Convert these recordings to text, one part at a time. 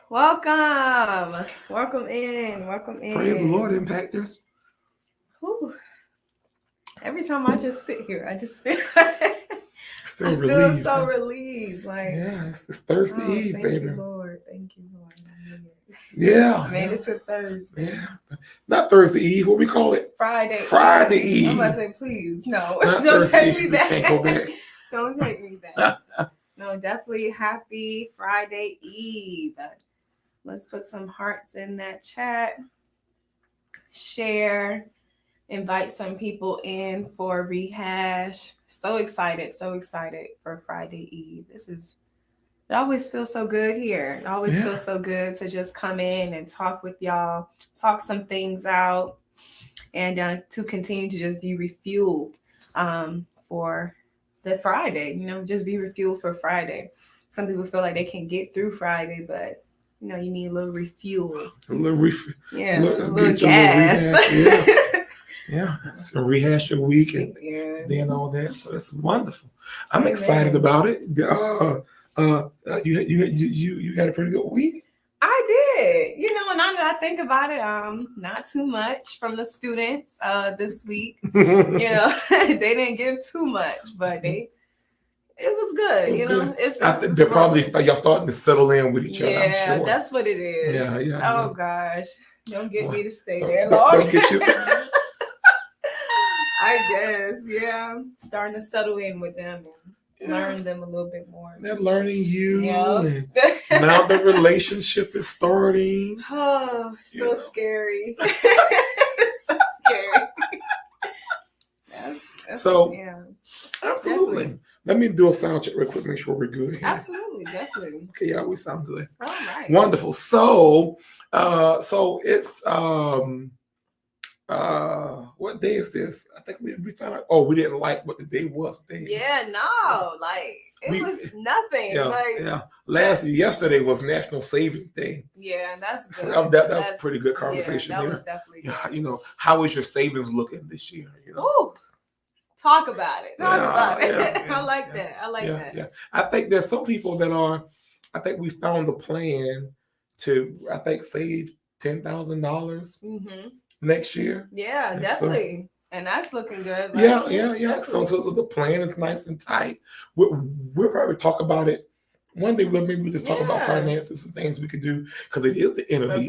Welcome. Welcome in. Welcome in. Praise the Lord, Impactors. Whew. Every time I just sit here, I just feel I feel relieved. so relieved. Like, yeah, it's Thursday Eve, thank baby. you, Lord. Thank you, Lord. Yeah. I made it to Thursday. Yeah. Not Thursday Eve. What we call it? Friday Eve. I'm about to say, please, no. Not Don't Thursday take me Eve. back. We can't go back. Don't take me back. No, definitely happy Friday Eve. Let's put some hearts in that chat. Share. Invite some people in for ReHash. So excited for Friday Eve. It always feels so good here. It always feels so good to just come in and talk with y'all, talk some things out, and to continue to just be refueled for the Friday. Just be refueled for Friday. Some people feel like they can get through Friday, but you need a little refuel. A little refuel. Yeah, a little gas. Yeah. So rehash your week and then all that. So it's wonderful. I'm excited about it. You had a pretty good week. I did. And now that I think about it, not too much from the students this week. They didn't give too much, but it was good. I think they're probably y'all starting to settle in with each other. I'm Yeah, sure. that's what it is. Yeah. Oh gosh, don't get me to stay there long. Don't get you. I guess, yeah. Starting to settle in with them and learn them a little bit more. They're learning you. And now the relationship is starting. Oh, so scary. So scary. Absolutely. Definitely. Let me do a sound check real quick, make sure we're good here. Absolutely, definitely. Okay, yeah, we sound good. All right. Wonderful. So it's what day is this? I think we found out. Oh, we didn't like what the day was. Yeah, no, it was nothing. Yesterday was National Savings Day. Yeah, that's good. So that's a pretty good conversation. Yeah, that was definitely good. How is your savings looking this year? Ooh, talk about it. Talk about it. I like that. Yeah. I think there's some people that are. I think we found a plan to. I think save $10,000 next year. Yeah, and definitely. And that's looking good. Yeah. So the plan is nice and tight. We'll probably talk about it one day. We'll just talk about finances and things we could do because it is the end of the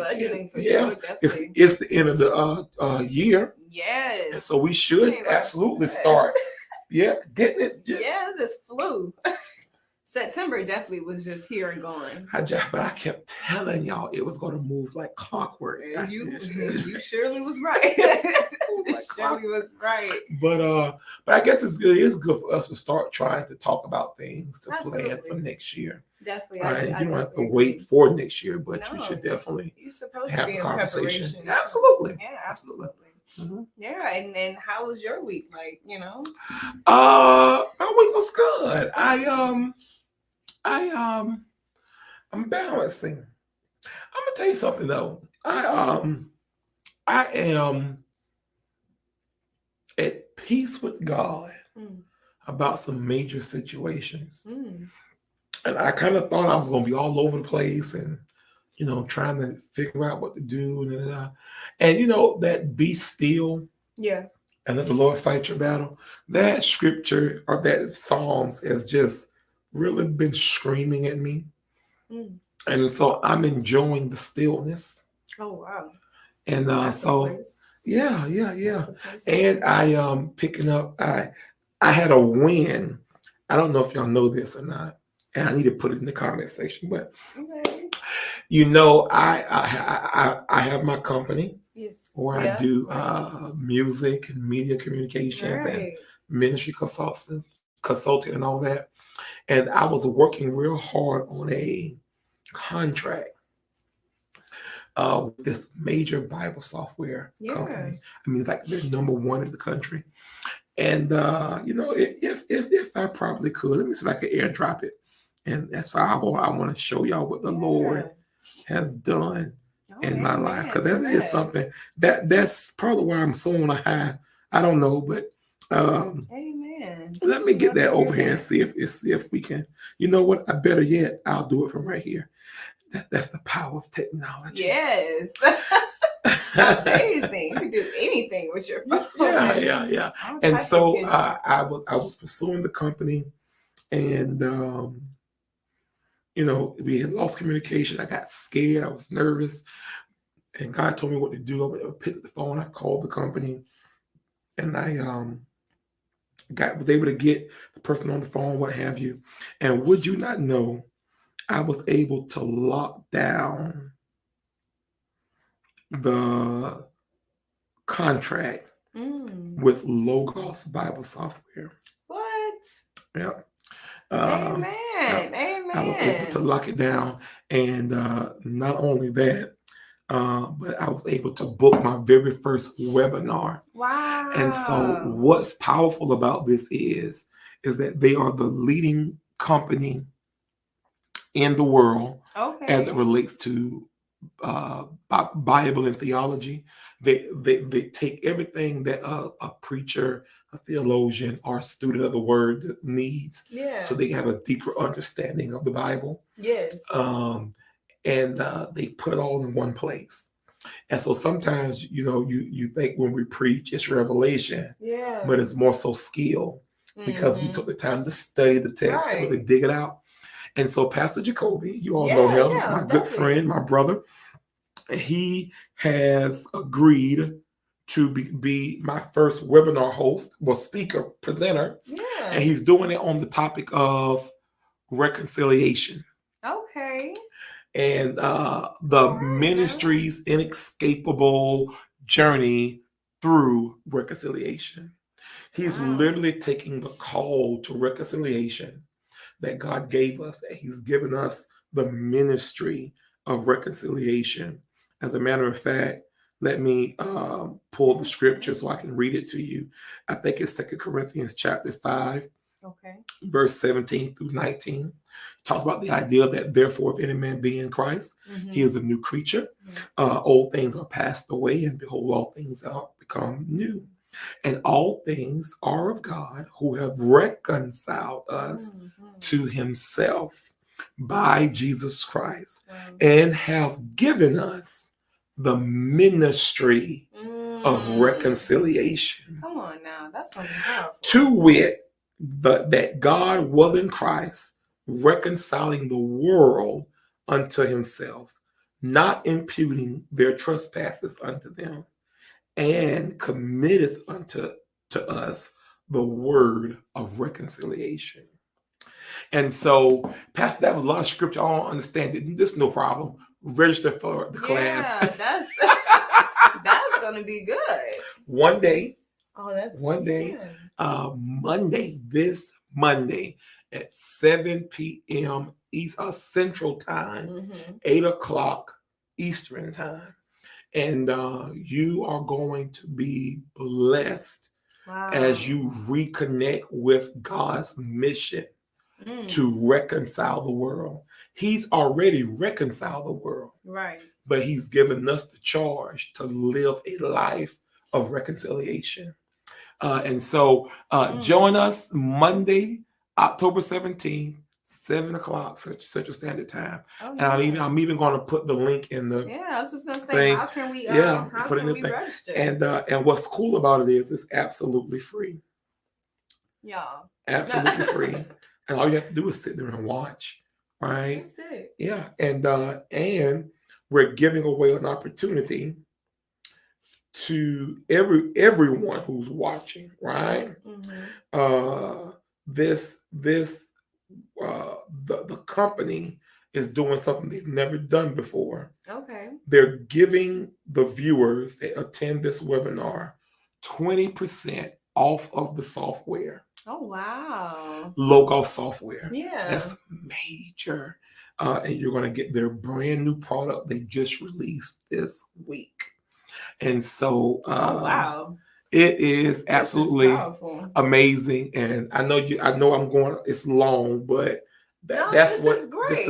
year. It's the end of the year. Yes. And so we should absolutely start. Getting it. This flew. September definitely was just here and gone. But I kept telling y'all it was going to move like clockwork. You surely was right. Surely was right. But I guess it is good for us to start trying to talk about things to plan for next year. Definitely. You don't have to wait for next year, but you should definitely have a conversation. Absolutely. Yeah, absolutely. Mm-hmm. Yeah, and then how was your week? My week was good. I'm balancing. I'm gonna tell you something though. I am at peace with God about some major situations. And I kind of thought I was gonna be all over the place and trying to figure out what to do. And that be still. Yeah. And let the Lord fight your battle. That scripture or that Psalms has just really been screaming at me. And so I'm enjoying the stillness. Oh wow. And yeah. And I am picking up. I had a win. I don't know if y'all know this or not, and I need to put it in the comment section. But I have my company where I do music and media communications and ministry consulting and all that. And I was working real hard on a contract with this major Bible software company. I mean, like they're number one in the country. And if I probably could, let me see if I could airdrop it. And that's how I want to show y'all what the Lord has done in my life, because that is something that's probably why I'm so on a high. I don't know, but amen. Let me get that over here and see if we can. You know what? Better yet, I'll do it from right here. That's the power of technology. Yes. Amazing. You can do anything with your phone. Yeah. And so I was pursuing the company, and we had lost communication. I got scared. I was nervous, and God told me what to do. I picked up the phone. I called the company, and I was able to get the person on the phone, what have you. And would you not know, I was able to lock down the contract with Logos Bible Software. What? Yeah. Amen. Amen. I was able to lock it down, and not only that, but I was able to book my very first webinar. Wow. And so what's powerful about this is that they are the leading company in the world as it relates to Bible and theology. They take everything that a preacher, a theologian, or a student of the word needs, so they have a deeper understanding of the Bible. Yes. And they put it all in one place. And so sometimes, you think when we preach, it's revelation, but it's more so skill, because we took the time to study the text and really dig it out. And so Pastor Jacoby, you all know him, my good friend, my brother, he has agreed to be my first webinar host, speaker, presenter. And he's doing it on the topic of reconciliation. Okay. And the ministry's inescapable journey through reconciliation. He's literally taking the call to reconciliation that God gave us, that he's given us the ministry of reconciliation. As a matter of fact, let me pull the scripture so I can read it to you. I think it's 2 Corinthians chapter 5, verse 17 through 19. It talks about the idea that therefore if any man be in Christ, he is a new creature. Old things are passed away, and behold, all things are become new. And all things are of God, who have reconciled us to himself by Jesus Christ, and have given us the ministry of reconciliation. Come on now, that's something powerful. To wit, that God was in Christ, reconciling the world unto himself, not imputing their trespasses unto them, and committeth unto us the word of reconciliation. And so, Pastor, that was a lot of scripture. I don't understand it. This is no problem. Register for the class. Yeah, that's gonna be good. One day. Monday. This Monday at 7 p.m. Central Time, 8 o'clock Eastern Time. And you are going to be blessed as you reconnect with God's mission to reconcile the world. He's already reconciled the world. Right. But he's given us the charge to live a life of reconciliation. And so join us Monday, October 17th, 7 o'clock Central Standard Time. And I'm even going to put the link in the I was just going to say, how can we register? And what's cool about it is it's absolutely free. Yeah. Absolutely free. And all you have to do is sit there and watch, right? That's it. Yeah. And we're giving away an opportunity to everyone who's watching, right? The company is doing something they've never done before. Okay. They're giving the viewers that attend this webinar 20% off of the software. Oh, wow. Logos software. Yeah. That's major. And you're going to get their brand new product they just released this week. And so wow. It is absolutely amazing. And I know I'm going, it's long, but that's what this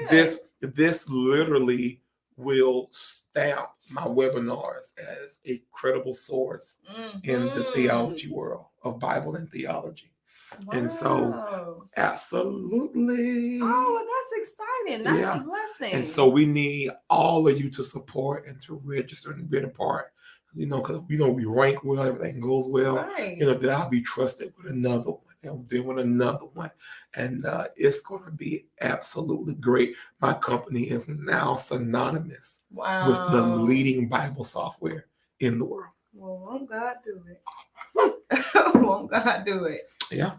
is. This literally will stamp my webinars as a credible source in the theology world of Bible and theology. Wow. And so, absolutely. Oh, that's exciting. That's a blessing. And so we need all of you to support and to register and be a part. Because we rank well, everything goes well. Right. That I'll be trusted with another one. And then with another one. And it's going to be absolutely great. My company is now synonymous with the leading Bible software in the world. Well, won't God do it? Won't God do it? Yeah.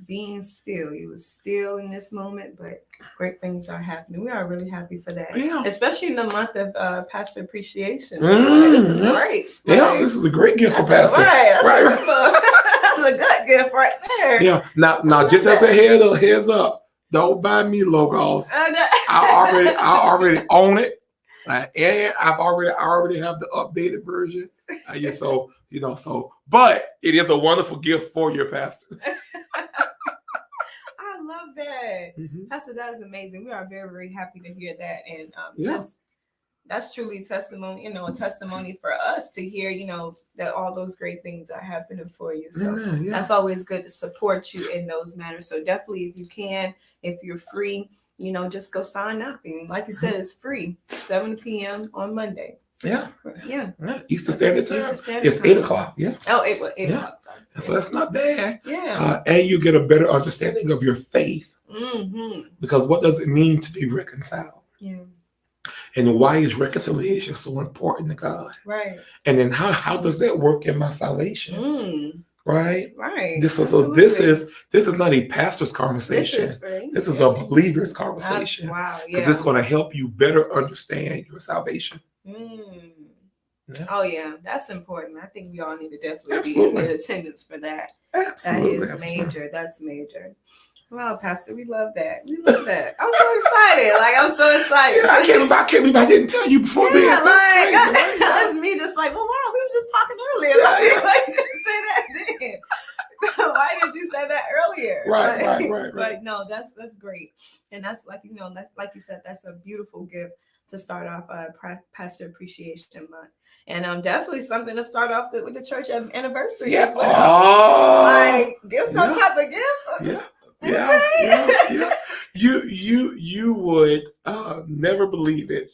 Being still. You were still in this moment, but great things are happening. We are really happy for that. Yeah. Especially in the month of Pastor Appreciation. This is great. Yeah, this is a great gift for Pastor. Right. That's a good gift right there. Yeah. Now just as a heads up, don't buy me logos. I already own it. And I already have the updated version. But it is a wonderful gift for your pastor. I love that. Mm-hmm. Pastor, that is amazing. We are very, very happy to hear that. And that's truly testimony, a testimony for us to hear, that all those great things are happening for you. So that's always good to support you in those matters. So definitely, if you can, if you're free, just go sign up. And like you said, it's free, 7 p.m. on Monday. Yeah. Eastern Standard Time. It's 8 o'clock. Yeah. Oh, 8 o'clock. Sorry. So that's not bad. Yeah. And you get a better understanding of your faith. Mm-hmm. Because what does it mean to be reconciled? Yeah. And why is reconciliation so important to God? Right. And then how does that work in my salvation? Right. This is not a pastor's conversation. This is a believer's conversation. Wow. Yeah. Because it's going to help you better understand your salvation. Yeah. Oh yeah, that's important. I think we all need to definitely be in attendance for that. Absolutely. That is major. That's major. Wow, Pastor, we love that. I'm so excited. I'm so excited. Yeah, I can't believe I didn't tell you before this. That's me just wow, we were just talking earlier. Why didn't you say that then? Why did you say that earlier? Right. No, that's great. And that's like you said, that's a beautiful gift to start off Pastor Appreciation Month. And definitely something to start off with the church anniversary as well. Give some type of gifts. Yeah. You would never believe it.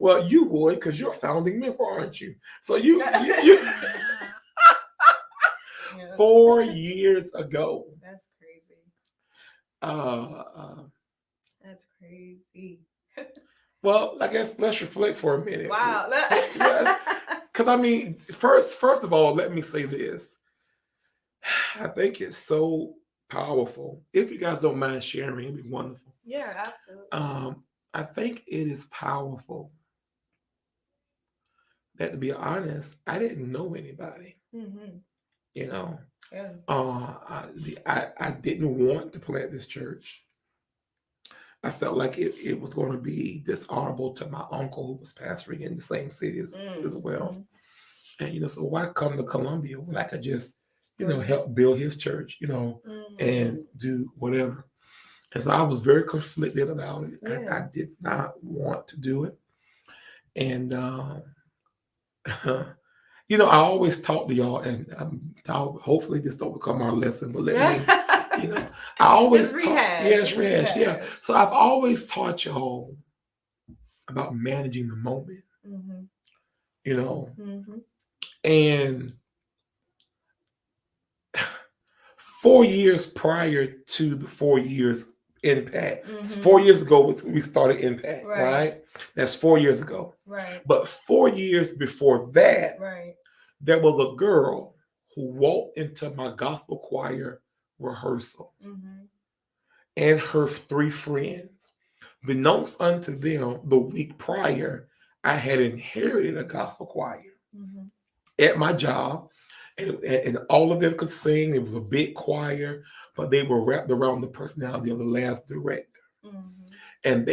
Well, you would, because you're a founding member, aren't you? So you 4 years ago. That's crazy. That's crazy. Well, I guess let's reflect for a minute. Wow. Because first of all, let me say this. I think it's so powerful. If you guys don't mind sharing, it'd be wonderful. Yeah, absolutely. I think it is powerful that, to be honest, I didn't know anybody. Mm-hmm. Yeah. I didn't want to plant this church. I felt like it was going to be dishonorable to my uncle who was pastoring in the same city as well. And, so why come to Columbia when I could just, help build his church, and do whatever. And so I was very conflicted about it. Yeah. I did not want to do it. And, I always talk to y'all, and hopefully this don't become our lesson, but let me, I always it's talk. ReHash. Yeah, it's ReHash. Yeah. So I've always taught y'all about managing the moment, and 4 years prior to the 4 years Impact. 4 years ago, we started Impact, right? That's 4 years ago. Right. But 4 years before that, there was a girl who walked into my gospel choir rehearsal, and her 3 friends. Beknownst unto them, the week prior, I had inherited a gospel choir at my job, and all of them could sing. It was a big choir, but they were wrapped around the personality of the last director. And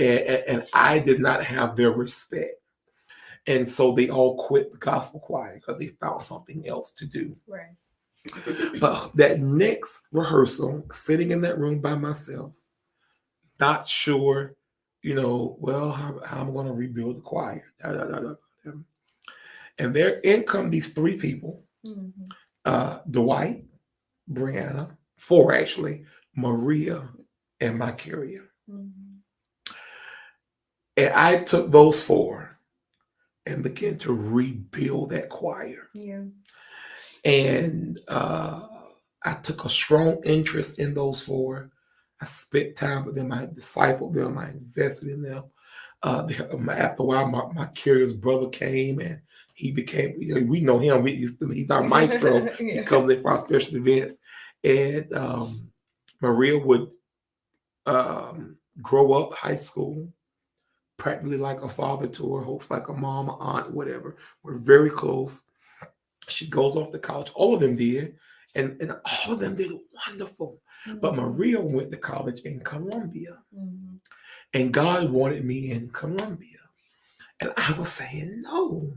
I did not have their respect. And so they all quit the gospel choir because they found something else to do. Right. But that next rehearsal, sitting in that room by myself, not sure, how I'm going to rebuild the choir. And there in come these 3 people, Dwight, Brianna, 4 actually, Maria and Jokyra. And I took those 4 and began to rebuild that choir. Yeah. And I took a strong interest in those 4. I spent time with them. I discipled them. I invested in them. After a while, my Jokyra's brother came and he became, we know him. He's our maestro. Yeah. He comes in for our special events. And Maria would grow up high school, practically like a father to her, hopefully like a mom, an aunt, whatever. We're very close. She goes off to college. All of them did. And all of them did wonderful. Mm-hmm. But Maria went to college in Columbia. Mm-hmm. And God wanted me in Columbia. And I was saying no.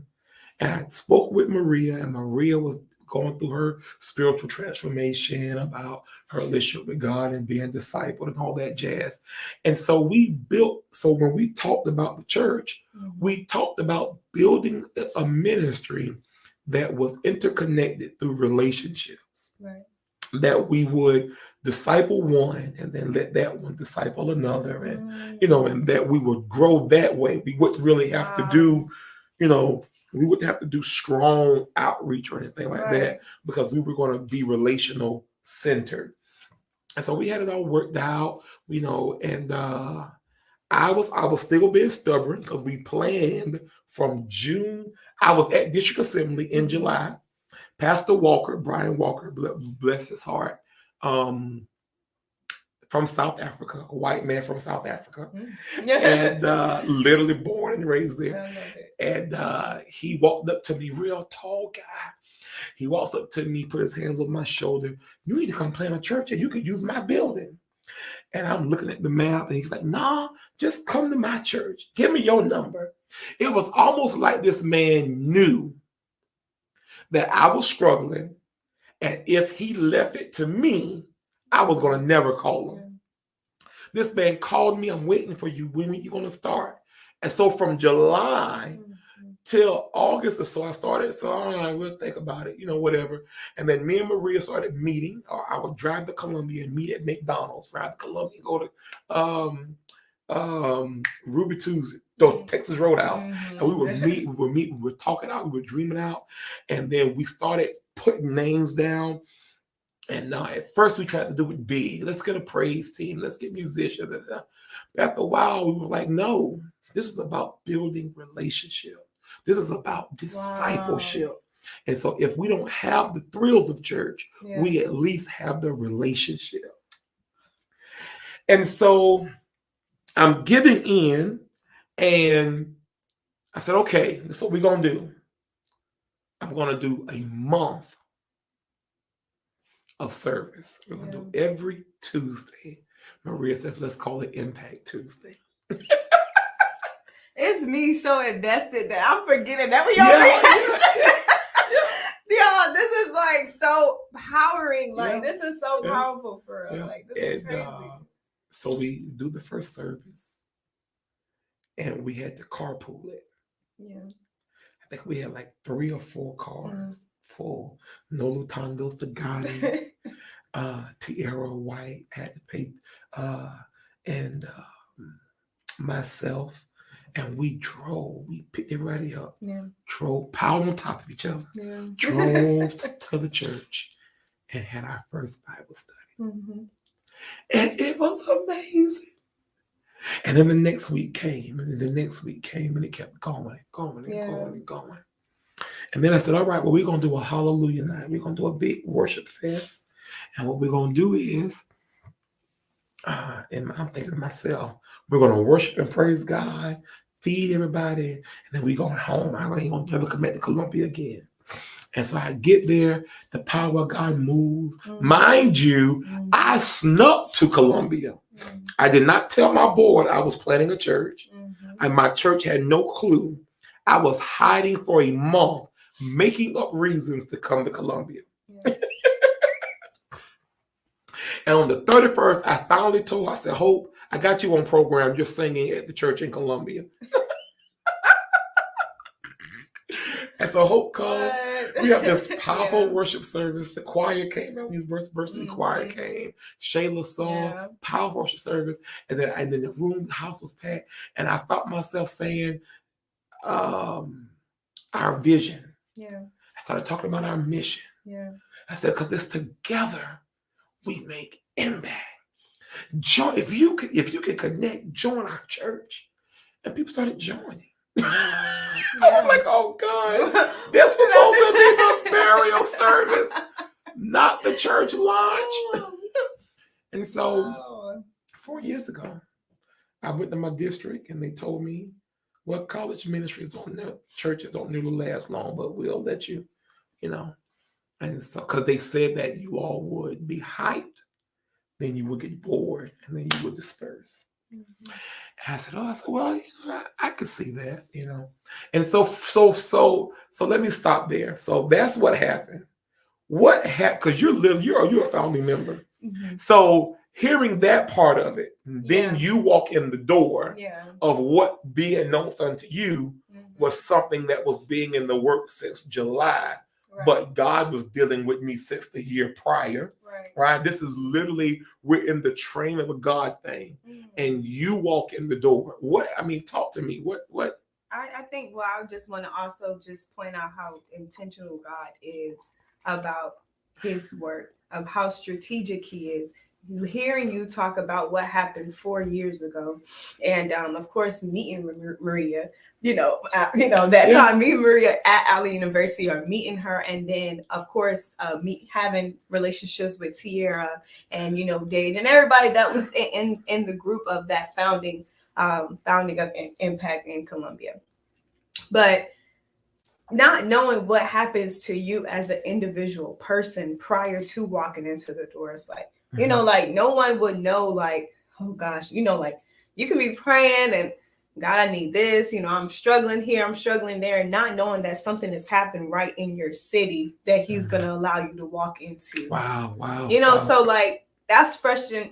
And I spoke with Maria, and Maria was going through her spiritual transformation about her relationship with God and being discipled and all that jazz. And so when we talked about the church, we talked about building a ministry that was interconnected through relationships. Right. That we would disciple one and then let that one disciple another, and and that we would grow that way. We wouldn't really have to do, we wouldn't have to do strong outreach or anything like that, because we were going to be relational centered. And so we had it all worked out, and I was still being stubborn because we planned from June. I was at District Assembly in July. Pastor Walker, Brian Walker, bless his heart, from South Africa, a white man from South Africa, and literally born and raised there. And he walked up to me, real tall guy. He walks up to me, put his hands on my shoulder. You need to come plant a church and you could use my building. And I'm looking at the map and he's like, nah, just come to my church. Give me your number. It was almost like this man knew that I was struggling, and if he left it to me, I was going to never call him. This man called me, I'm waiting for you. When are you going to start? And so from July till August or so, I started, so all right, we'll think about it, whatever. And then me and Maria started meeting. I would drive to Columbia and meet at McDonald's, drive to Columbia, go to Ruby Tuesday, Texas Roadhouse. And we would meet, we would talk it out, we were dreaming out. And then we started putting names down. And at first we tried to do it big. Let's get a praise team. Let's get musicians. After a while, we were like, no, this is about building relationship. This is about discipleship. Wow. And so if we don't have the thrills of church, we at least have the relationship. And so I'm giving in, and I said, okay, that's what we're going to do. I'm going to do a month of service. We're going to do every Tuesday. Maria said, let's call it Impact Tuesday. It's me so invested that I'm forgetting that was your reaction. Yo, this is like so powering. Like this is so powerful for us. Like this is crazy. So we do the first service, and we had to carpool it. Yeah, I think we had like 3 or 4 cars full. No Lutandos, the Gotti, Tierra White had to pay, and myself. And we drove, we picked everybody up, drove, piled on top of each other, drove to the church and had our first Bible study. And it was amazing. And then the next week came, and then the next week came, and it kept going and going and going and going. And then I said, all right, well, we're going to do a hallelujah night. We're going to do a big worship fest. And what we're going to do is, and I'm thinking to myself, we're going to worship and praise God, feed everybody, and then we going home. I ain't gonna never come back to Columbia again. And so I get there, the power of God moves. Mind you, I snuck to Columbia. I did not tell my board I was planning a church, and my church had no clue. I was hiding for a month, making up reasons to come to Columbia. And on the 31st, I finally told her, I said, Hope, I got you on program. You're singing at the church in Columbia. And so Hope comes. We have this powerful worship service. The choir came out. University choir came. Shayla sung. Powerful worship service. And then the house was packed. And I felt myself saying, our vision. Yeah. I started talking about our mission. Yeah. I said, because it's together we make impact. Join, if you can connect, join our church. And people started joining. I was like, oh God, this was supposed to be the burial service, not the church launch. And so 4 years ago, I went to my district and they told me, well, college ministries churches don't really last long, but we'll let you, And so, because they said that you all would be hyped, then you would get bored, and then you would disperse. Mm-hmm. And I said, well, I could see that, And so let me stop there. So that's what happened. What happened? Because you're a founding member. Mm-hmm. So hearing that part of it, then you walk in the door of what being announced unto you was something that was being in the work since July. Right. But God was dealing with me since the year prior, right? This is literally, we're in the train of a God thing, and you walk in the door. Talk to me. What? I think, I just want to also just point out how intentional God is about his work, of how strategic he is. Hearing you talk about what happened 4 years ago, and of course, meeting Maria. That time me and Maria at Allen University are meeting her, and then of course having relationships with Tierra and Dage and everybody that was in the group of that founding of Impact in Columbia. But not knowing what happens to you as an individual person prior to walking into the door, it's like, no one would know, like, oh gosh, like you could be praying and God, I need this, I'm struggling here, I'm struggling there, not knowing that something has happened right in your city that he's going to allow you to walk into. Wow. So like that's freshman,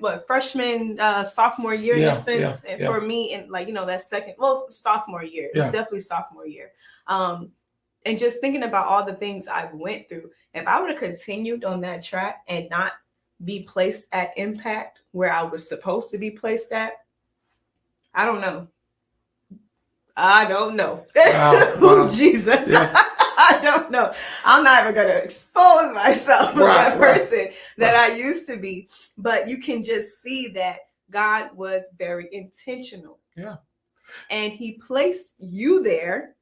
sophomore year in a sense for me. And like, that's sophomore year. It's definitely sophomore year. And just thinking about all the things I went through, if I would have continued on that track and not be placed at Impact where I was supposed to be placed at, I don't know. Wow. Jesus. Yeah. I don't know. I'm not even going to expose myself to that person that I used to be. But you can just see that God was very intentional. Yeah. And he placed you there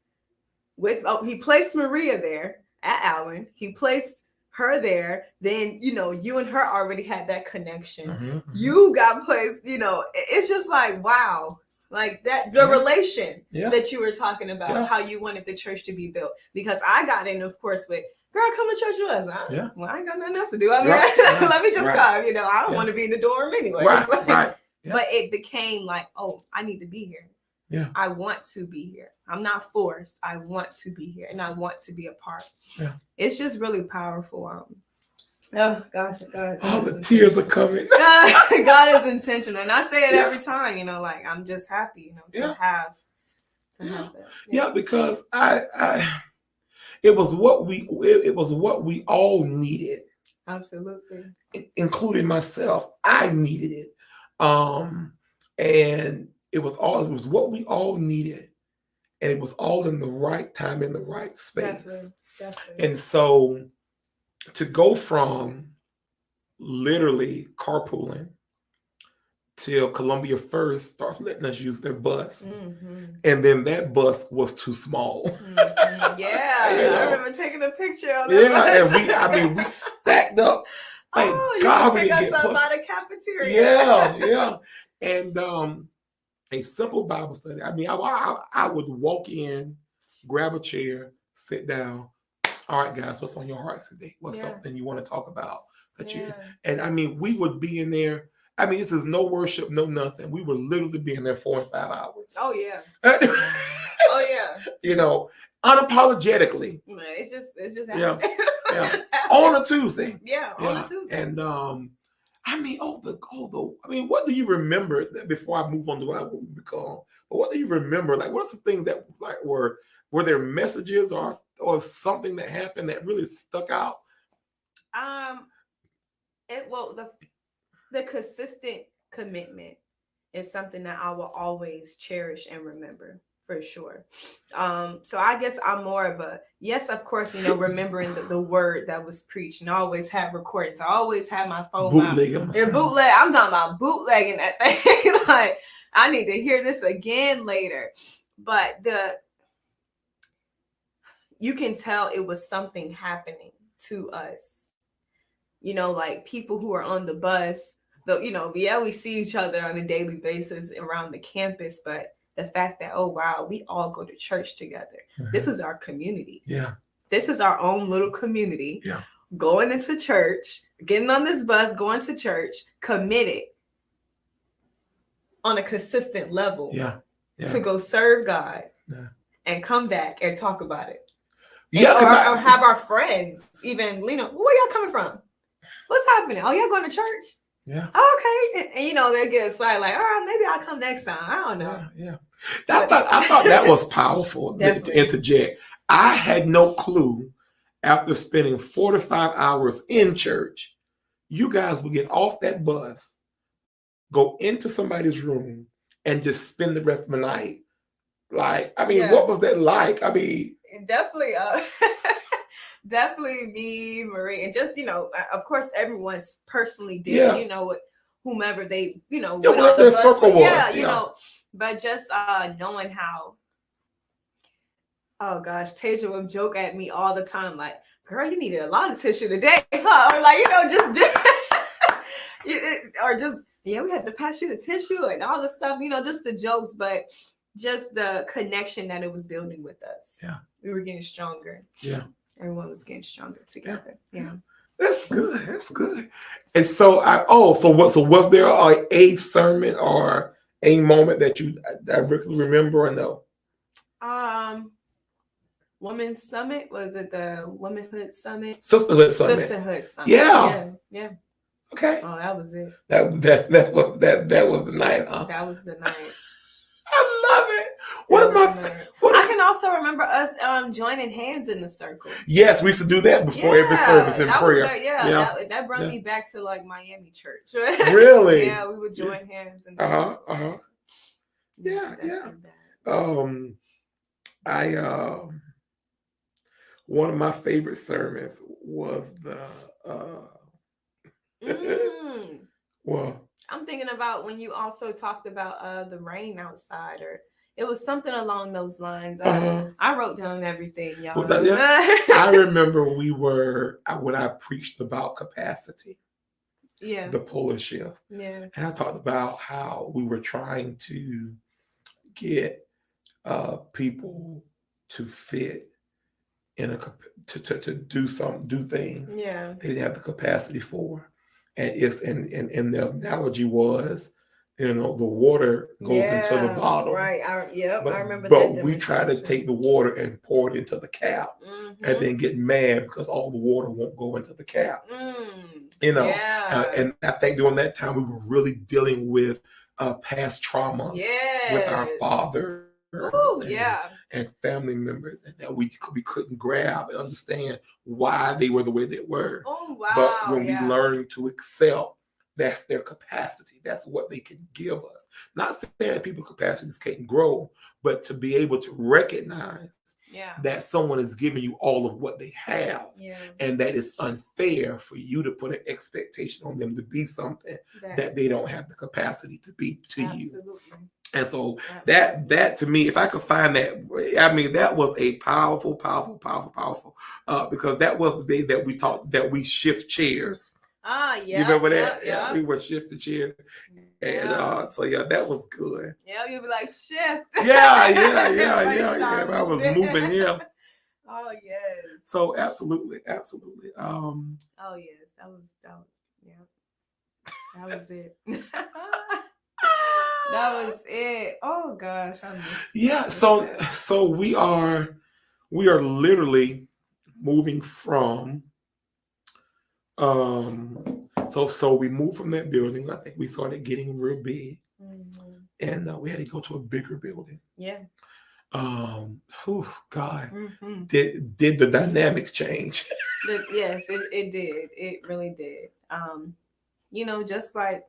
he placed Maria there at Allen. He placed her there. Then, you and her already had that connection. Mm-hmm. You got placed, it's just like, wow. Like that, the relation that you were talking about, how you wanted the church to be built. Because I got in, of course, with, girl, come to church with us. Well, I ain't got nothing else to do. Let me just come. I don't want to be in the dorm anyway. Right. But it became like, oh, I need to be here. Yeah. I want to be here. I'm not forced. I want to be here, and I want to be a part. Yeah. It's just really powerful. Oh gosh, God! Oh, the tears are coming. God is intentional, and I say it every time. Like I'm just happy, to have that. Yeah, because it was what we all needed. Absolutely, including myself. I needed it, and it was what we all needed, and it was all in the right time, in the right space. Definitely. And so, to go from literally carpooling till Columbia First started letting us use their bus. Mm-hmm. And then that bus was too small. Mm-hmm. Yeah. I remember taking a picture of that bus. And we stacked up. Like, God, you should pick us up by the cafeteria. Yeah. And a simple Bible study. I would walk in, grab a chair, sit down. All right, guys, what's on your heart today? What's something you want to talk about? We would be in there. This is no worship, no nothing. We would literally be in there 4 and 5 hours. Oh, yeah. Unapologetically. It's just happening. Yeah. On a Tuesday. Yeah, on a Tuesday. And what do you remember before I move on to what we become? But what do you remember? Like, what are some things that like were there messages or or something that happened that really stuck out? The consistent commitment is something that I will always cherish and remember for sure. So I guess I'm more of a, yes, of course, remembering the word that was preached, and I always have recordings. I always have my phone. Bootlegging. Bootleg. I'm talking about bootlegging that thing. Like, I need to hear this again later. But you can tell it was something happening to us. Like people who are on the bus, we see each other on a daily basis around the campus, but the fact that, oh, wow, we all go to church together. Mm-hmm. This is our community. Yeah. This is our own little community. Yeah. Going into church, getting on this bus, going to church, committed on a consistent level. Yeah. To go serve God. Yeah. And come back and talk about it. Yeah. Or have our friends even, where y'all coming from? What's happening? Oh, y'all going to church? Yeah. Okay. And they get excited like, all right, maybe I'll come next time. I don't know. Yeah. I thought that was powerful to interject. I had no clue after spending 4 to 5 hours in church, you guys would get off that bus, go into somebody's room, and just spend the rest of the night. Like, what was that like? Definitely. Definitely me, Marie, and just, of course, everyone's personally did, with whomever they, what their circle was. But just knowing how, oh gosh, Tasia would joke at me all the time, like, girl, you needed a lot of tissue today, huh? Or like, just or just, we had to pass you the tissue and all the stuff, just the jokes, but just the connection that it was building with us. Yeah. We were getting stronger. Yeah. Everyone was getting stronger together. Yeah. That's good. That's good. And so was there a sermon or a moment that you directly remember or no? Women's Summit, was it the Womanhood Summit? Sisterhood Summit. Yeah. Okay. Oh, that was it. That was the night, huh? That was the night. I love it. I can also remember us joining hands in the circle. Yes, we used to do that before every service in prayer. That brought me back to like Miami church. Really? Yeah, we would join hands in the circle. Yeah. One of my favorite sermons was the well, I'm thinking about when you also talked about the rain outside, or it was something along those lines. I wrote down everything, y'all. I remember when I preached about capacity. Yeah. The polar shift. Yeah. And I talked about how we were trying to get people to fit in to do things. Yeah. They didn't have the capacity for. And the analogy was, the water goes into the bottle. Right. I remember that. But we try to take the water and pour it into the cap, and then get mad because all the water won't go into the cap. And I think during that time we were really dealing with past traumas with our fathers and family members, and that we couldn't grab and understand why they were the way they were. Oh, wow. But when we learned to accept, that's their capacity. That's what they can give us. Not saying people's capacities can't grow, but to be able to recognize that someone is giving you all of what they have, and that it's unfair for you to put an expectation on them to be something that they don't have the capacity to be to you. And so that to me, if I could find that, that was a powerful, because that was the day that we talked that we shift chairs. You remember that? Yeah, we were shifting chairs. And that was good. Yeah, you'd be like, shift. Yeah. I was moving him. Oh, yes. So absolutely. Oh, yes. That was it. That was it. Oh gosh, I missed So we are literally moving from so we moved from that building. I think we started getting real big, and we had to go to a bigger building. Yeah. God, did the dynamics change? Yes, it did. It really did. You know, just like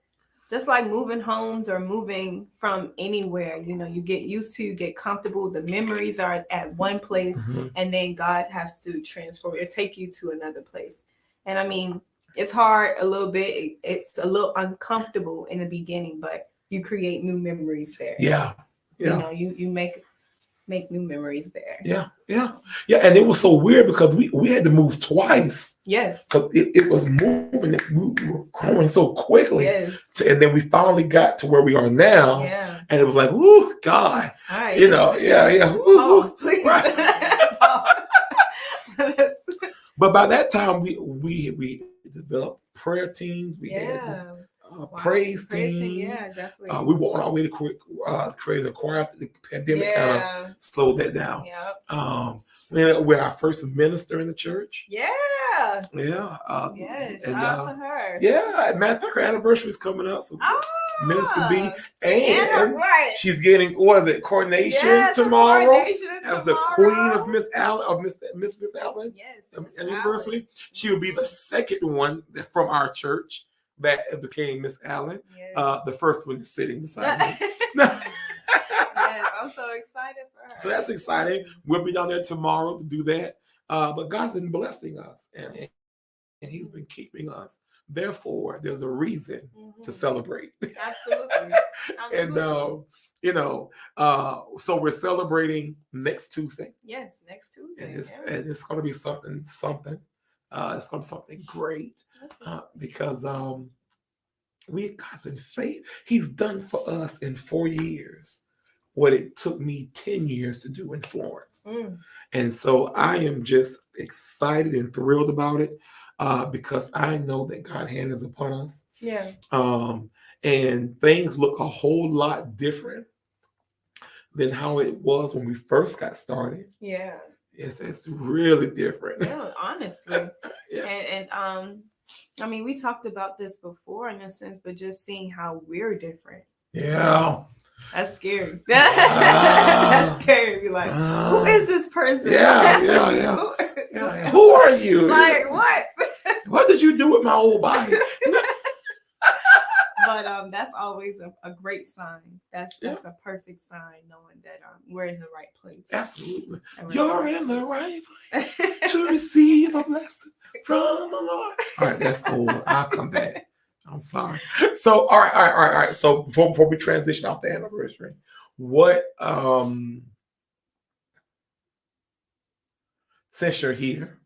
moving homes or moving from anywhere, you know, you get used to, you get comfortable, the memories are at one place, and then God has to transform or take you to another place. And I mean, it's hard a little bit. It's a little uncomfortable in the beginning, but you create new memories there. Yeah. You know, you make new memories there. Yeah. And it was so weird because we had to move twice. Yes. Because it was moving. We were growing so quickly. Yes. And then we finally got to where we are now. Yeah. And it was like, whoo, God. All right. You know, yeah. Woo, pause, please. Right. Pause. But by that time, we developed prayer teams. We had praise team. Yeah, definitely. We were on our way to create a choir after the pandemic kind of slowed that down. We're our first minister in the church. Yes, and, shout out to her. Yeah, matter of fact, her anniversary is coming up. So Minister B, and right. she's getting coronation tomorrow as the Queen of Miss Allen of Miss Allen. Yes, anniversary. She will be the second one from our church that became Miss Allen. Yes. The first one is sitting beside me. Yes, I'm so excited for her. So that's exciting. We'll be down there tomorrow to do that. But God's been blessing us, and He's been keeping us. Therefore, there's a reason to celebrate. Absolutely. And so we're celebrating next Tuesday. Yes, next Tuesday. And it's going to be something. It's going to be something great because God's been faithful. He's done for us in 4 years what it took me 10 years to do in Florence. And so I am just excited and thrilled about it. Because I know that God's hand is upon us. Yeah. And things look a whole lot different than how it was when we first got started. Yeah. It's really different. Yeah, honestly. Yeah. And I mean, we talked about this before in a sense, but just seeing how we're different. Yeah. That's scary. That's scary. Be like, who is this person? Yeah. Who are you? Like, what? What did you do with my old body? But that's always a great sign. That's a perfect sign, knowing that we're in the right place. Absolutely. You're in the right place to receive a blessing from the Lord. All right, that's old. I'll come back. I'm sorry. So, all right. So before we transition off the anniversary, what since you're here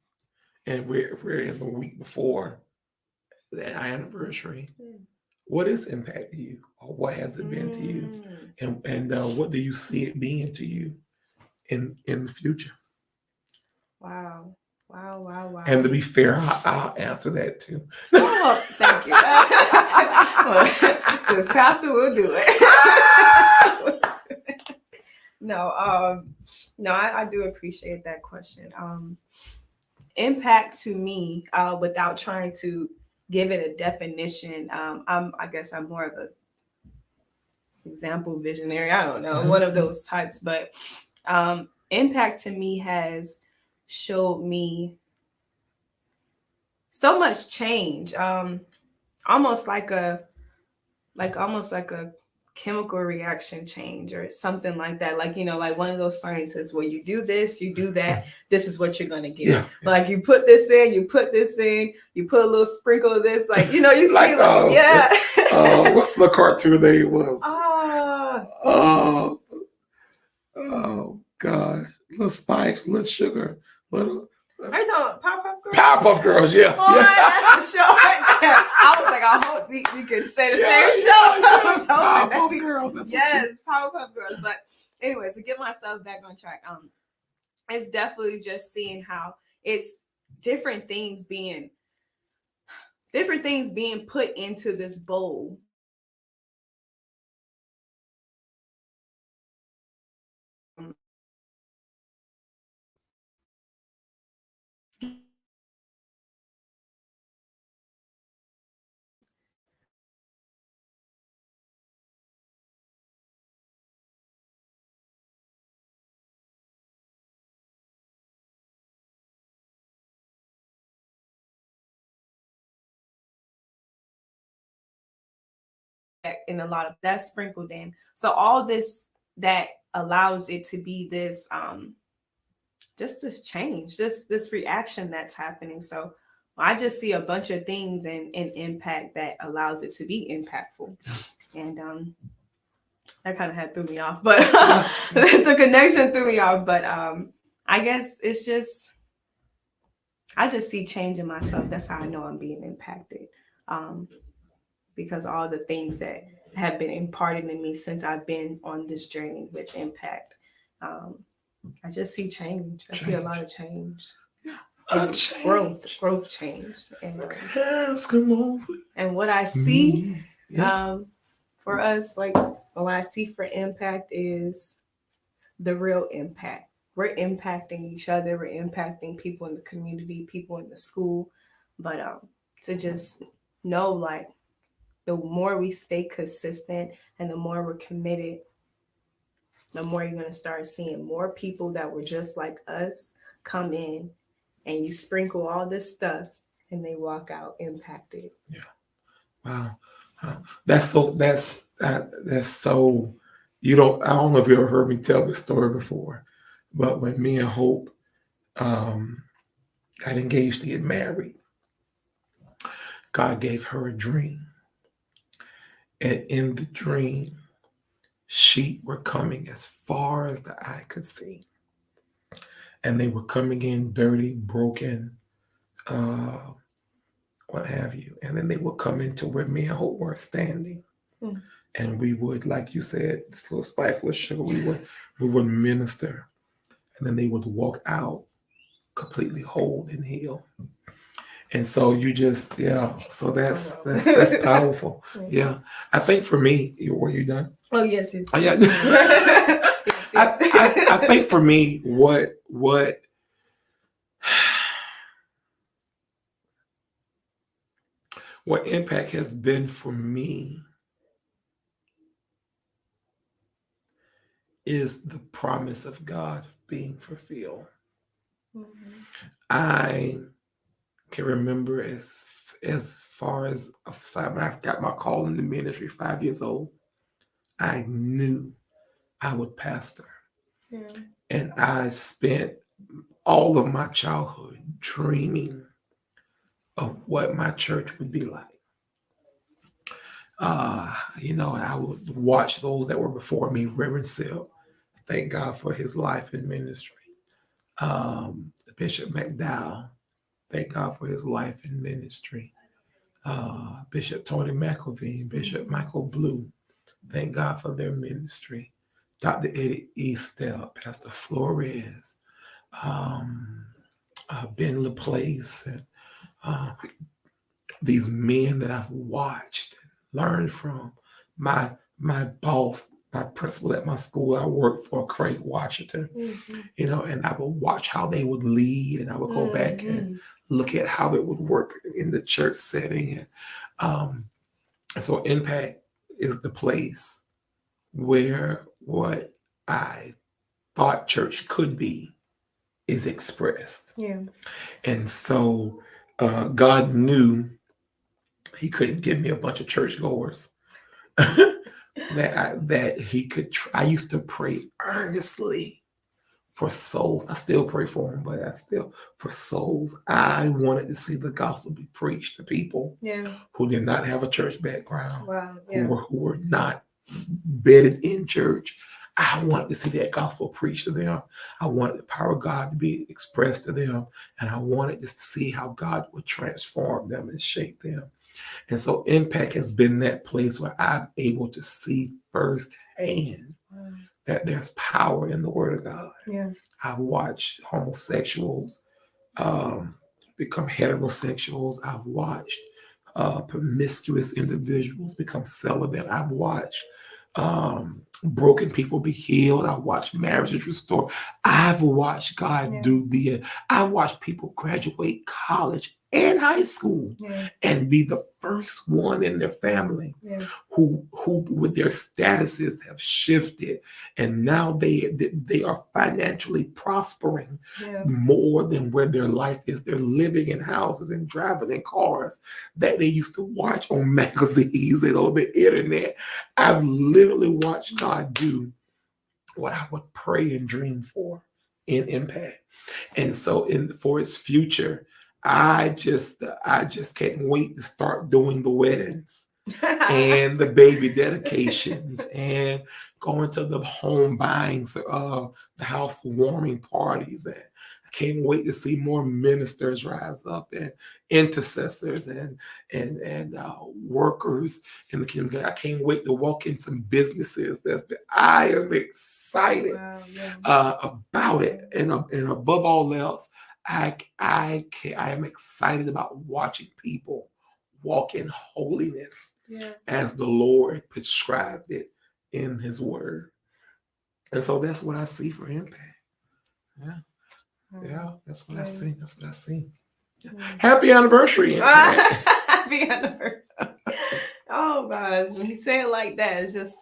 and we're in the week before the anniversary, what has impacted you, or what has it been to you, and what do you see it being to you in the future? Wow. And to be fair, I'll answer that too. Oh, thank you. This pastor will do it. No, I do appreciate that question. Impact to me, without trying to give it a definition, I guess I'm more of a example visionary. I don't know, one of those types, but impact to me has showed me so much change, almost like a chemical reaction change or something like that. Like, like one of those scientists where you do this, you do that, this is what you're going to get. Yeah. Like you put this in, you put a little sprinkle of this, like, you see, what's the cartoon name was? Oh God, little spice, little sugar, little. Are you talking Powerpuff Girls? Powerpuff Girls, yeah. Boy, that's the show right there. I was like, I hope we can say the same show. Powerpuff Girls. Yes, Powerpuff Girls. But anyways, to get myself back on track, it's definitely just seeing how it's different things being put into this bowl. and a lot of that's sprinkled in. So all this that allows it to be this just this change, this reaction that's happening. So I just see a bunch of things and impact that allows it to be impactful. And that kind of had threw me off, but the connection threw me off. But I guess it's just, I just see change in myself. That's how I know I'm being impacted. Because all the things that have been imparted in me since I've been on this journey with impact. I just see change. I see a lot of change. And growth change. And what I see for us, like what I see for impact is the real impact. We're impacting each other. We're impacting people in the community, people in the school. But to just know, like, the more we stay consistent and the more we're committed, the more you're going to start seeing more people that were just like us come in, and you sprinkle all this stuff and they walk out impacted. Yeah. Wow. That's so, I don't know if you ever heard me tell this story before, but when me and Hope got engaged to get married, God gave her a dream. And in the dream, sheep were coming as far as the eye could see. And they were coming in dirty, broken, what have you. And then they would come into where me and Hope were standing. Mm. And we would, like you said, this little spiteful sugar, we would minister. And then they would walk out completely whole and healed. And so you just, so that's powerful. Yeah. I think for me, were you done? Oh, yes. Oh, yeah. I think for me, what impact has been for me is the promise of God being fulfilled. Mm-hmm. I can remember as far as when I got my call in the ministry, 5 years old, I knew I would pastor. Yeah. And I spent all of my childhood dreaming of what my church would be like. And I would watch those that were before me, Reverend Sill, thank God for his life in ministry. Bishop McLeod, thank God for his life in ministry. Bishop Tony McElveen, Bishop Michael Blue, thank God for their ministry. Dr. Eddie Eastel, Pastor Flores, Ben LaPlace, and these men that I've watched and learned from. My boss, my principal at my school I worked for, Craig Washington, and I would watch how they would lead, and I would go back and look at how it would work in the church setting. And so Impact is the place where what I thought church could be is expressed. Yeah. And so God knew he couldn't give me a bunch of churchgoers. that he could. I used to pray earnestly for souls. I still pray for them, but for souls. I wanted to see the gospel be preached to people who did not have a church background, who were not bedded in church. I wanted to see that gospel preached to them. I wanted the power of God to be expressed to them, and I wanted to see how God would transform them and shape them. And so Impact has been that place where I'm able to see firsthand that there's power in the Word of God. Yeah. I've watched homosexuals become heterosexuals. I've watched promiscuous individuals become celibate. I've watched broken people be healed. I've watched marriages restored. I've watched God do I watched people graduate college and high school, and be the first one in their family who with their statuses have shifted, and now they are financially prospering more than where their life is. They're living in houses and driving in cars that they used to watch on magazines and on the internet. I've literally watched God do what I would pray and dream for in Impact. And so for its future, I just can't wait to start doing the weddings and the baby dedications and going to the home buyings, the house warming parties. And I can't wait to see more ministers rise up and intercessors and workers in the kingdom. I can't wait to walk in some businesses. I am excited about it, and above all else, I am excited about watching people walk in holiness as the Lord prescribed it in His Word. And so that's what I see for Impact. Yeah, that's what I see. That's what I see. Yeah. Happy anniversary, Impact. Happy anniversary. Oh gosh, when you say it like that, it's just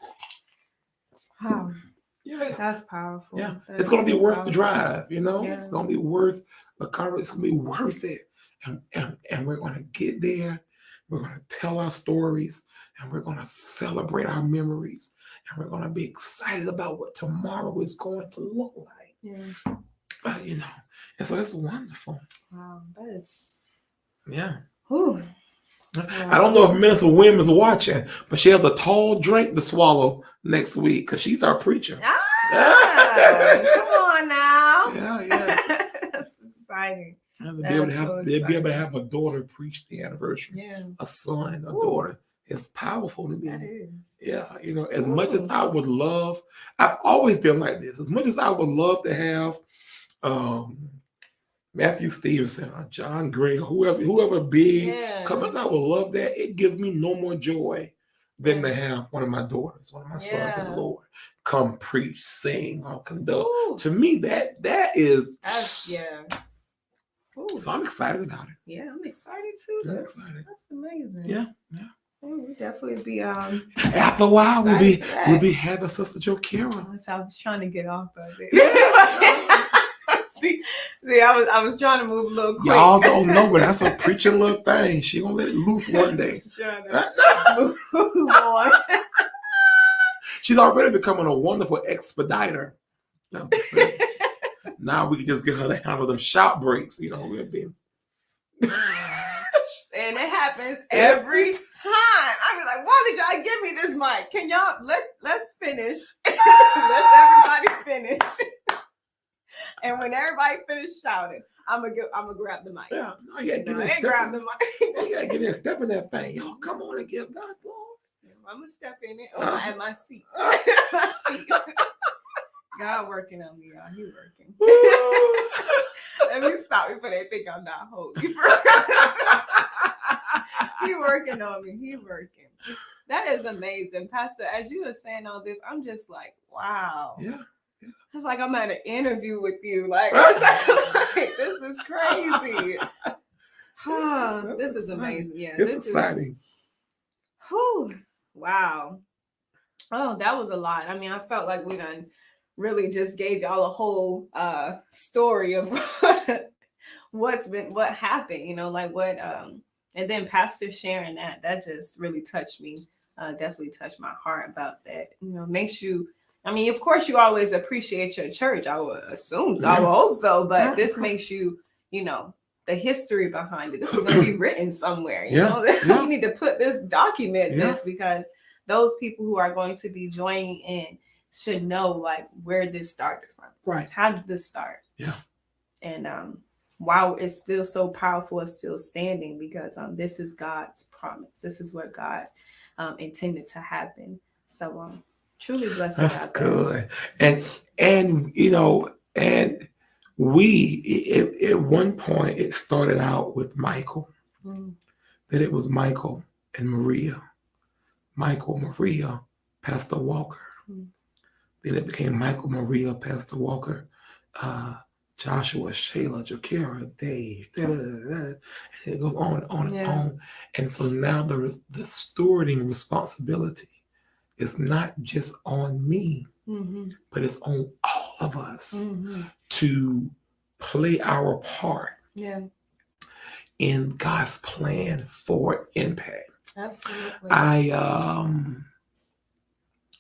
that's powerful. Yeah, it's going to be worth the drive. It's going to be worth the cover. It's going to be worth it, and we're going to get there. We're going to tell our stories, and we're going to celebrate our memories, and we're going to be excited about what tomorrow is going to look like. And so it's wonderful. Wow, that is. Yeah. Whew. I don't know if Minister Wim is watching, but she has a tall drink to swallow next week because she's our preacher. Come on now. Yeah. That's exciting. They'll be able to have a daughter preach the anniversary. Yeah. A son, a daughter. It's powerful to me. That is. Yeah, as much as I would love, I've always been like this. As much as I would love to have Matthew Stevenson or John Gray, whoever big, come up, I would love that. It gives me no more joy than to have one of my daughters, one of my sons in the Lord, come preach, sing, or conduct. Ooh. To me, that's So I'm excited about it. Yeah, I'm excited too. That's amazing. Yeah. We'll definitely be after a while we'll be having Sister Jokyra. So I was trying to get off of it. See, I was trying to move a little quick. Y'all don't know, but that's a preaching little thing. She gonna let it loose one day. Move on. She's already becoming a wonderful expediter. Now we can just get her to handle them shop breaks. We'll be. And it happens every time. I be like, why did y'all give me this mic? Can y'all let's finish? Let's everybody finish. And when everybody finished shouting, I'm gonna grab the mic. Yeah, no, you gotta grab the mic. You gotta get in and step in that thing. Y'all come on and give God glory. I'm gonna step in it at my seat. God working on me, y'all. He working. Let me stop before they think I'm not holy. He working on me. He working. That is amazing, Pastor. As you were saying all this, I'm just like, wow. Yeah. It's like I'm at an interview with you. Like this is crazy. This is amazing. Yeah, it's exciting. Wow. Oh, that was a lot. I mean, I felt like we done really just gave y'all a whole story of what happened. And then Pastor sharing that just really touched me. Definitely touched my heart about that. Makes you. I mean, of course, you always appreciate your church. I would assume, I would hope so, but this makes you, the history behind it. This is going to be written somewhere. You need to put document this, because those people who are going to be joining in should know where this started from. Right. How did this start? Yeah. And while it's still so powerful, it's still standing because this is God's promise. This is what God intended to happen. So truly blessed. That's good. And we at one point it started out with Michael. That it was Michael and Maria. Michael, Maria, Pastor Walker. Then it became Michael, Maria, Pastor Walker, Joshua, Shayla, Jokyra, Dave, and it goes on and on and on. And so now there is the stewarding responsibility. It's not just on me, but it's on all of us to play our part in God's plan for impact. Absolutely.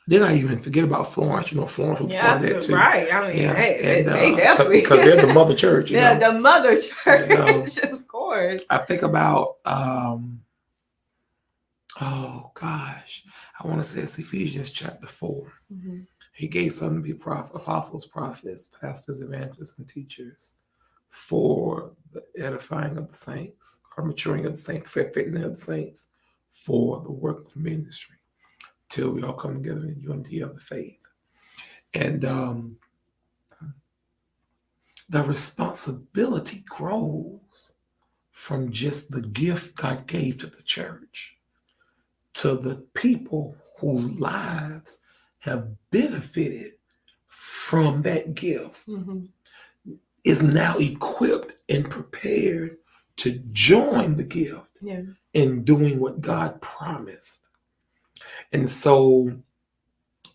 Then I even forget about Florence. Florence was part of that too. Right. I mean, they definitely, because they're the mother church. The mother church, of course. I think about oh gosh, I want to say it's Ephesians chapter 4. He gave some to be apostles, prophets, pastors, evangelists, and teachers for the edifying of the saints, or maturing of the saints, perfecting of the saints, for the work of ministry, till we all come together in unity of the faith. And the responsibility grows from just the gift God gave to the church to the people whose lives have benefited from that gift, is now equipped and prepared to join the gift in doing what God promised. And so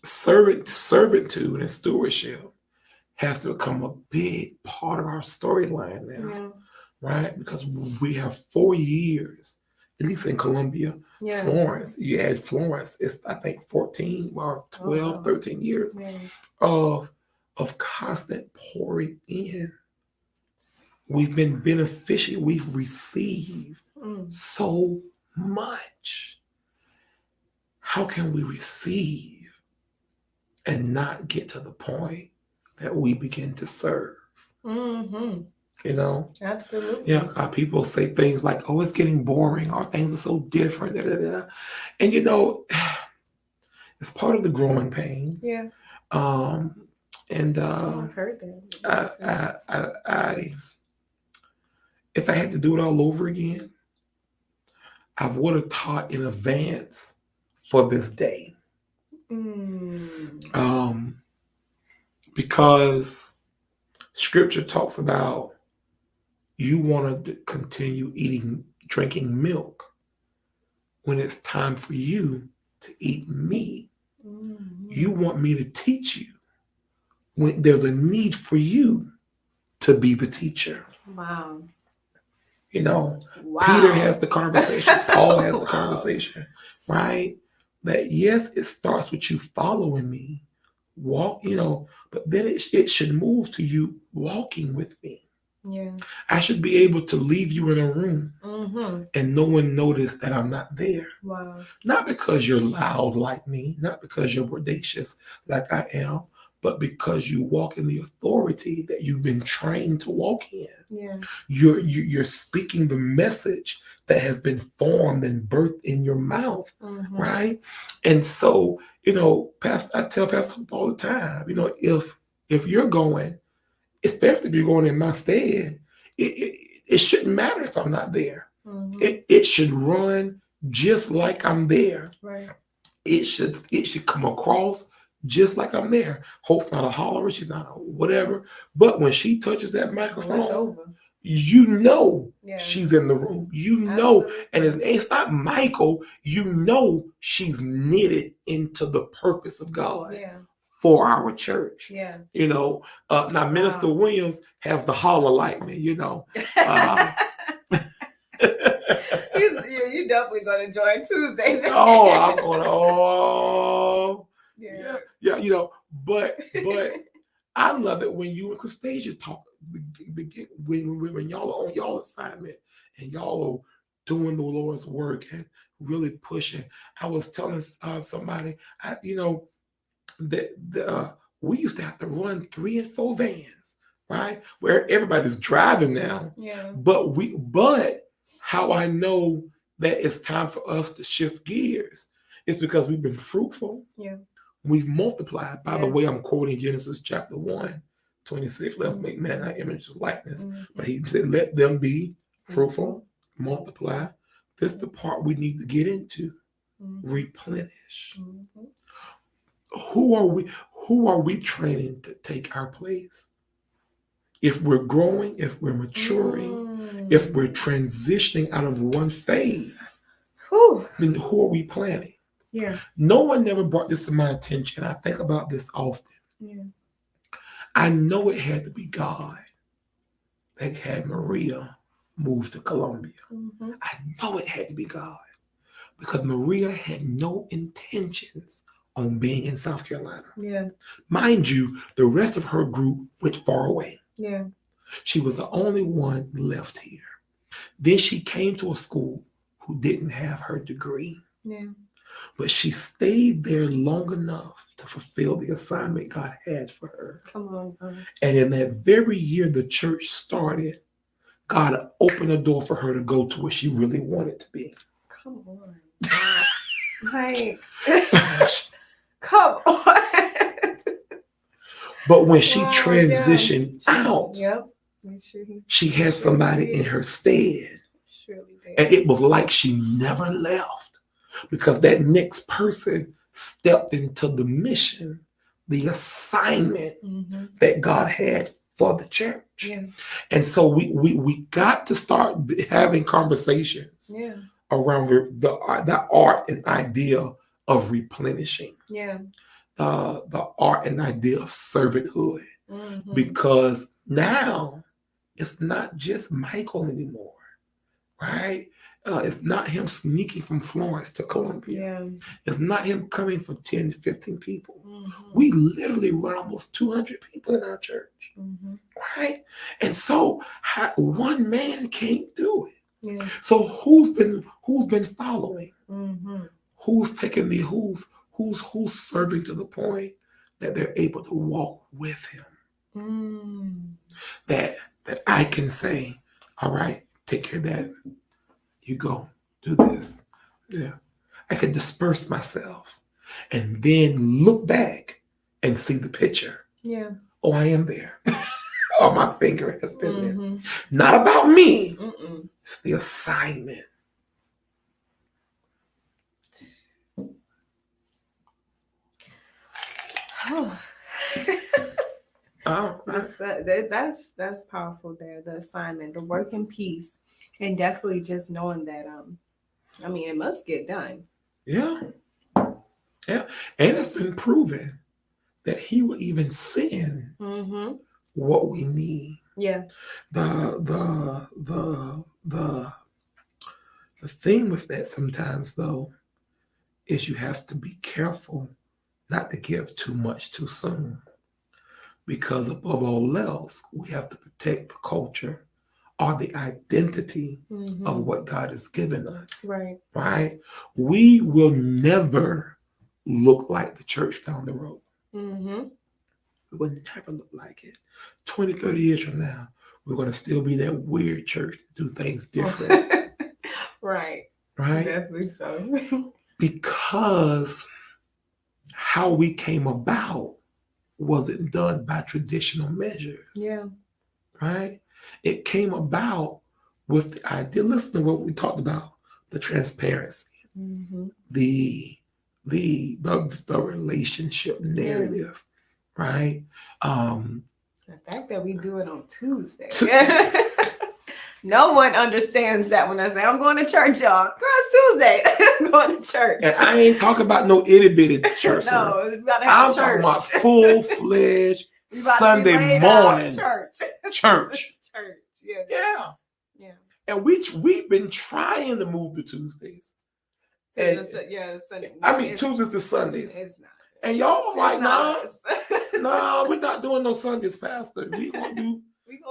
servitude and stewardship has to become a big part of our storyline now, right? Because we have 4 years, at least in Columbia, Florence. You add Florence, it's I think 14 or 12, 13 years of constant pouring in. We've been beneficial. We've received so much. How can we receive and not get to the point that we begin to serve? Absolutely. People say things like, "Oh, it's getting boring," or "Things are so different." And it's part of the growing pains. And I've heard that. If I had to do it all over again, I would have taught in advance for this day. Because Scripture talks about you want to continue drinking milk when it's time for you to eat meat. You want me to teach you when there's a need for you to be the teacher. Wow. Peter has the conversation. Paul has the conversation, right? That yes, it starts with you following me, but then it should move to you walking with me. I should be able to leave you in a room and no one noticed that I'm not there. Wow. Not because you're loud like me, not because you're bodacious like I am, but because you walk in the authority that you've been trained to walk in. You're speaking the message that has been formed and birthed in your mouth, right? And so, I tell Pastor all the time, if you're going, especially if you're going in my stead, it shouldn't matter if I'm not there. It should run just like I'm there. Right. It should come across just like I'm there. Hope's not a hollerer, she's not a whatever. But when she touches that microphone, she's in the room. And it's not Michael, she's knitted into the purpose of God for our church. Now Minister Williams has the holler like me, You definitely gonna join Tuesday. I'm going, but I love it when you and Christasia talk, when y'all are on y'all assignment and y'all are doing the Lord's work and really pushing. I was telling somebody, that we used to have to run 3 and 4 vans, right? Where everybody's driving now. But how I know that it's time for us to shift gears is because we've been fruitful. We've multiplied. By the way, I'm quoting Genesis chapter 1:26. Let's make man in our image of likeness. But he said, let them be fruitful, multiply. This is the part we need to get into. Replenish. Who are we training to take our place? if we're growing, if we're maturing, if we're transitioning out of one phase, then who are we planning? Yeah. No one never brought this to my attention. I think about this often. Yeah. I know it had to be God that had Maria move to Colombia. Mm-hmm. I know it had to be God because Maria had no intentions on being in South Carolina. Yeah. Mind you, the rest of her group went far away. Yeah. She was the only one left here. Then she came to a school who didn't have her degree. Yeah. But she stayed there long enough to fulfill the assignment God had for her. Come on. And in that very year the church started, God opened a door for her to go to where she really wanted to be. Come on. Like, come on. But when she transitioned out, she had somebody in her stead. And it was like she never left because that next person stepped into the mission, the assignment that God had for the church. Yeah. And so we got to start having conversations around the art and idea of replenishing. Yeah. The art and idea of servanthood. Because now it's not just Michael anymore, right? It's not him sneaking from Florence to Columbia. Yeah. It's not him coming for 10 to 15 people. We literally run almost 200 people in our church, right? And so one man can't do it. Yeah. So who's been following? Who's taking the who's serving to the point that they're able to walk with him? That I can say, all right, take care of that. You go, do this. Yeah. I can disperse myself and then look back and see the picture. Yeah. Oh, I am there. Oh, my finger has been there. Not about me. It's the assignment. That's powerful there. The assignment, the work in peace, and definitely just knowing that it must get done. Yeah. And it's been proven that he will even send what we need. Yeah. The thing with that sometimes though is you have to be careful not to give too much too soon. Because above all else, we have to protect the culture or the identity of what God has given us. Right. Right? We will never look like the church down the road. We will never look like it. 20, 30 years from now, we're going to still be that weird church to do things different. Right. Right? Definitely so. Because how we came about wasn't done by traditional measures. Yeah. Right? It came about with the idea. Listen to what we talked about: the transparency, the relationship narrative, right? The fact that we do it on Tuesday. No one understands that when I say I'm going to church, y'all. Girl, it's Tuesday. I'm going to church. And I ain't talking about no itty bitty church. No, we gotta have I'm church. talking about full-fledged Sunday morning church. Church. Yeah. And we've been trying to move to Tuesdays. And, Sunday. Tuesdays to Sundays. It's not. And y'all like, nah, we're not doing no Sundays, Pastor. We gonna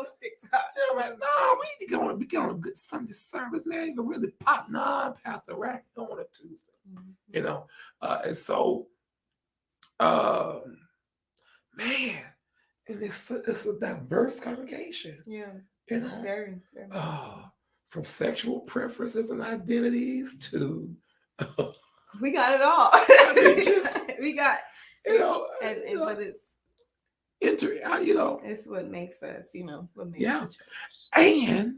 stick to that. We need to be on a good Sunday service, man. You can really pop. Nah, Pastor Rack on a Tuesday. And so, man, and it's a diverse congregation. Yeah. Very. From sexual preferences and identities to we got it all. We got but it's it's what makes us, what makes the church. And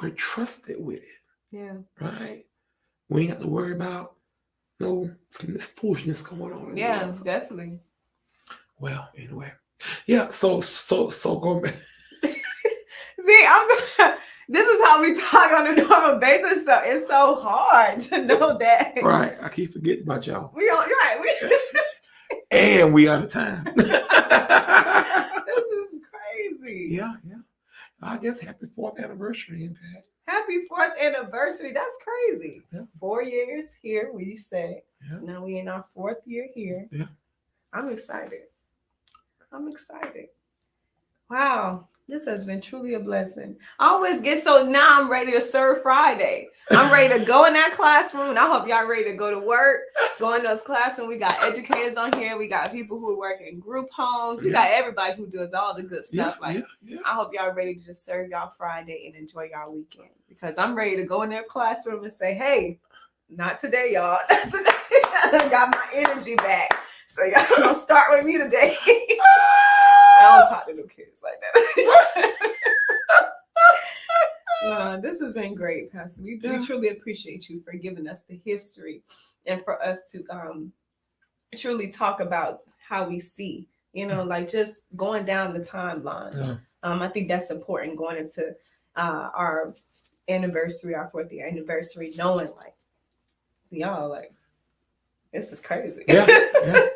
we're trusted with it. Yeah. Right? We ain't have to worry about this foolishness going on. Yeah, definitely. Well, anyway. Yeah. So go back. See, this is how we talk on a normal basis. So it's so hard to know that. Right. I keep forgetting about y'all. Right. And we out of time. This is crazy. Yeah. I guess happy 4th anniversary, Impact. Happy 4th anniversary. That's crazy. Yeah. 4 years here, we say. Yeah. Now we in our 4th year here. Yeah. I'm excited. Wow. This has been truly a blessing. I always get now I'm ready to serve Friday. I'm ready to go in that classroom, and I hope y'all ready to go to work, go in those classrooms. We got educators on here. We got people who work in group homes. We got everybody who does all the good stuff. I hope y'all ready to just serve y'all Friday and enjoy y'all weekend, because I'm ready to go in their classroom and say, hey, not today, y'all. I got my energy back. So y'all gonna start with me today. I don't talk to no kids like that. This has been great, Pastor. We truly appreciate you for giving us the history and for us to truly talk about how we see, like just going down the timeline. Yeah. I think that's important going into our anniversary, our 4th year anniversary, knowing like, y'all, like, this is crazy. Yeah.